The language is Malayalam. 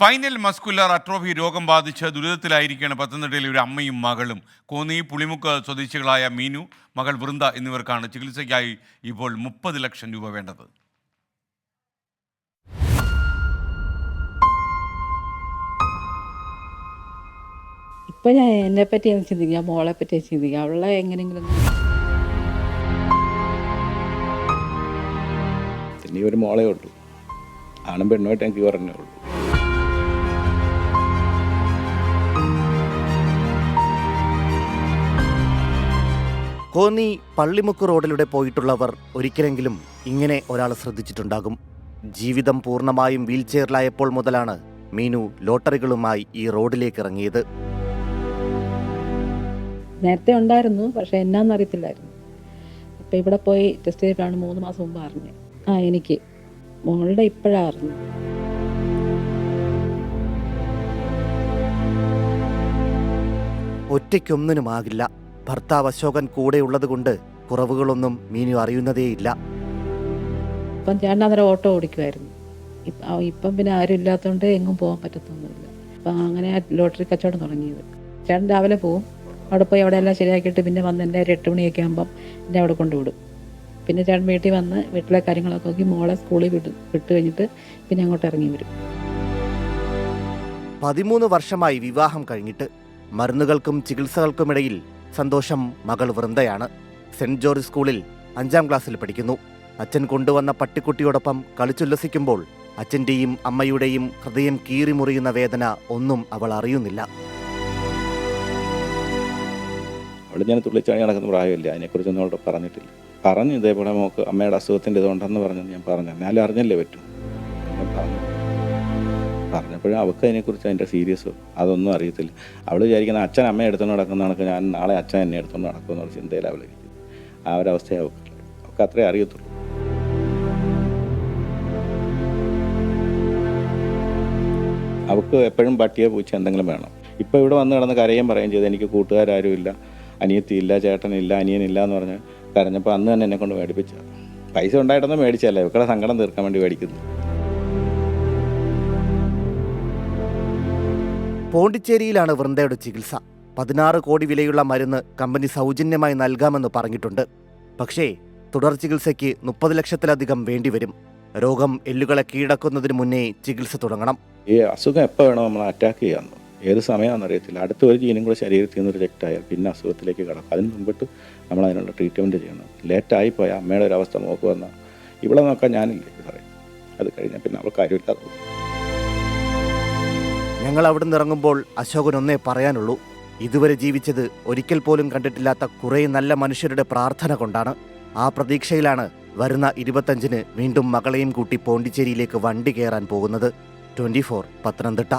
സ്പൈനൽ മസ്കുലർ അട്രോഫി രോഗം ബാധിച്ച് ദുരിതത്തിലായിരിക്കുകയാണ് പത്തനംതിട്ടയിലെ ഒരു അമ്മയും മകളും. കോന്നി പുളിമുക്ക് സ്വദേശികളായ മീനു, മകൾ വൃന്ദ എന്നിവർക്കാണ് ചികിത്സയ്ക്കായി ഇപ്പോൾ 30 ലക്ഷം രൂപ വേണ്ടത്. ഇപ്പം ഞാൻ എന്നെപ്പറ്റി ചിന്തിക്കുക, മോളെ പറ്റി ചിന്തിക്കുക, അവളെ എങ്ങനെയെങ്കിലും ഇനി ഒരു മോളേ ഉള്ളൂ. ആണും പെണ്ണുമായിട്ട് എനിക്ക് പറഞ്ഞേ ഉള്ളൂ. കോന്നി പള്ളിമുക്ക് റോഡിലൂടെ പോയിട്ടുള്ളവർ ഒരിക്കലെങ്കിലും ഇങ്ങനെ ഒരാൾ ശ്രദ്ധിച്ചിട്ടുണ്ടാകും. ജീവിതം പൂർണ്ണമായും വീൽചെയറിലായപ്പോൾ മുതലാണ് മീനു ലോട്ടറികളുമായി ഈ റോഡിലേക്ക് ഇറങ്ങിയത്. നേരത്തെ ഉണ്ടായിരുന്നു, പക്ഷെ എന്നാന്നറിയത്തില്ലായിരുന്നു. ഇപ്പം ഇവിടെ പോയി ടെസ്റ്റ് ചെയ്തിട്ടാണ് 3 മാസം മുമ്പ് അറിഞ്ഞത്. എനിക്ക് മോളുടെ ഇപ്പോഴാണ് അറിഞ്ഞത്. ഒറ്റയ്ക്കൊന്നിനുമാകില്ല. ഭർത്താവ് അശോകൻ കൂടെയുള്ളത് കൊണ്ട് കുറവുകളൊന്നും മീനു അറിയുന്നതേയില്ല. ഇപ്പം ചേട്ടൻ അന്നേരം ഓട്ടോ ഓടിക്കുമായിരുന്നു. ഇപ്പം പിന്നെ ആരും ഇല്ലാത്തതുകൊണ്ട് എങ്ങും പോകാൻ പറ്റത്തൊന്നുമില്ല. അപ്പം അങ്ങനെ ലോട്ടറി കച്ചവടം തുടങ്ങിയത്. ചേട്ടൻ രാവിലെ പോവും, അവിടെ പോയി അവിടെ എല്ലാം ശരിയാക്കിയിട്ട് പിന്നെ വന്ന് എൻ്റെ ഒരു 8 മണിയൊക്കെ ആകുമ്പം എന്നെ അവിടെ കൊണ്ടുവിടും. പിന്നെ ചേട്ടൻ വീട്ടിൽ വന്ന് വീട്ടിലെ കാര്യങ്ങളൊക്കെ നോക്കി മോളെ സ്കൂളിൽ വിട്ട് കഴിഞ്ഞിട്ട് പിന്നെ അങ്ങോട്ട് ഇറങ്ങി വരും. 13 വർഷമായി വിവാഹം കഴിഞ്ഞിട്ട്. മരുന്നുകൾക്കും ചികിത്സകൾക്കുമിടയിൽ സന്തോഷം മകൾ വൃന്ദയാണ്. സെന്റ് ജോർജ് സ്കൂളിൽ 5ാം ക്ലാസ്സിൽ പഠിക്കുന്നു. അച്ഛൻ കൊണ്ടുവന്ന പട്ടിക്കുട്ടിയോടൊപ്പം കളിച്ചുല്ലസിക്കുമ്പോൾ അച്ഛൻ്റെയും അമ്മയുടെയും ഹൃദയം കീറിമുറിയുന്ന വേദന ഒന്നും അവൾ അറിയുന്നില്ല. അവിടെ ഞാൻ തുള്ളിച്ചാടി നടക്കുന്ന പ്രായമില്ല, അതിനെക്കുറിച്ചൊന്നും അവളോട് പറഞ്ഞിട്ടില്ല. പറഞ്ഞു ഇതേപോലെ നമുക്ക് അമ്മയുടെ അസുഖത്തിൻ്റെ ഇതുണ്ടെന്ന് പറഞ്ഞെന്ന് ഞാൻ പറഞ്ഞു. എന്നാലും അറിഞ്ഞല്ലേ പറ്റും. പറഞ്ഞപ്പോഴും അവൾക്ക് അതിനെക്കുറിച്ച് അതിൻ്റെ സീരിയസ് അതൊന്നും അറിയത്തില്ല. അവൾ വിചാരിക്കുന്ന അച്ഛൻ അമ്മയെ എടുത്തുകൊണ്ട് നടക്കുന്ന കണക്ക് ഞാൻ നാളെ അച്ഛൻ എന്നെ എടുത്തുകൊണ്ട് നടക്കുമെന്നുള്ള ചിന്തയിൽ അവളിരിക്കും. ആ ഒരവസ്ഥയെ അവൾക്ക് അത്രേ അറിയത്തുള്ളൂ. അവൾക്ക് എപ്പോഴും പട്ടിയോ പൂച്ച എന്തെങ്കിലും വേണം. ഇപ്പോൾ ഇവിടെ വന്ന് കിടന്ന് കരയും പറയുകയും ചെയ്ത് എനിക്ക് കൂട്ടുകാരും ഇല്ല, അനിയത്തിയില്ല, ചേട്ടനില്ല, അനിയനില്ല എന്ന് പറഞ്ഞ് കരഞ്ഞപ്പോൾ അന്ന് തന്നെ എന്നെ കൊണ്ട് മേടിപ്പിച്ചത്. പൈസ ഉണ്ടായിട്ടൊന്നും മേടിച്ചല്ല, ഇവരുടെ സങ്കടം തീർക്കാൻ വേണ്ടി മേടിക്കുന്നു. പോണ്ടിച്ചേരിയിലാണ് വൃന്ദയുടെ ചികിത്സ. 16 കോടി വിലയുള്ള മരുന്ന് കമ്പനി സൗജന്യമായി നൽകാമെന്ന് പറഞ്ഞിട്ടുണ്ട്. പക്ഷേ തുടർ ചികിത്സയ്ക്ക് 30 ലക്ഷത്തിലധികം വേണ്ടിവരും. രോഗം എല്ലുകളെ കീഴടക്കുന്നതിന് മുന്നേ ചികിത്സ തുടങ്ങണം. ഈ അസുഖം എപ്പോൾ വേണോ നമ്മൾ അറ്റാക്ക് ചെയ്യാമെന്നോ ഏത് സമയമാണെന്ന് അറിയത്തില്ല. അടുത്ത ഒരു ജീനും കൂടെ ശരീരത്തിൽ നിന്ന് റിജക്റ്റ് ആയാൽ പിന്നെ അസുഖത്തിലേക്ക് കിടക്കും. അതിന് മുമ്പിട്ട് നമ്മൾ അതിനുള്ള ട്രീറ്റ്മെൻറ്റ് ചെയ്യണം. ലേറ്റായിപ്പോയാൽ അമ്മയുടെ ഒരു അവസ്ഥ നോക്കുമെന്നാൽ ഇവിടെ നോക്കാൻ ഞാനില്ലേ പറയും. അത് കഴിഞ്ഞാൽ പിന്നെ അവർക്ക് കാര്യമില്ലാതെ പോകും. ഞങ്ങൾ അവിടെ നിന്ന് ഇറങ്ങുമ്പോൾ അശോകൻ ഒന്നേ പറയാനുള്ളൂ. ഇതുവരെ ജീവിച്ചത് ഒരിക്കൽ പോലും കണ്ടിട്ടില്ലാത്ത കുറേ നല്ല മനുഷ്യരുടെ പ്രാർത്ഥന കൊണ്ടാണ്. ആ പ്രതീക്ഷയിലാണ് വരുന്ന 25-ന് വീണ്ടും മകളെയും കൂട്ടി പോണ്ടിച്ചേരിയിലേക്ക് വണ്ടി കയറാൻ പോകുന്നത്. 24 പത്തനംതിട്ട.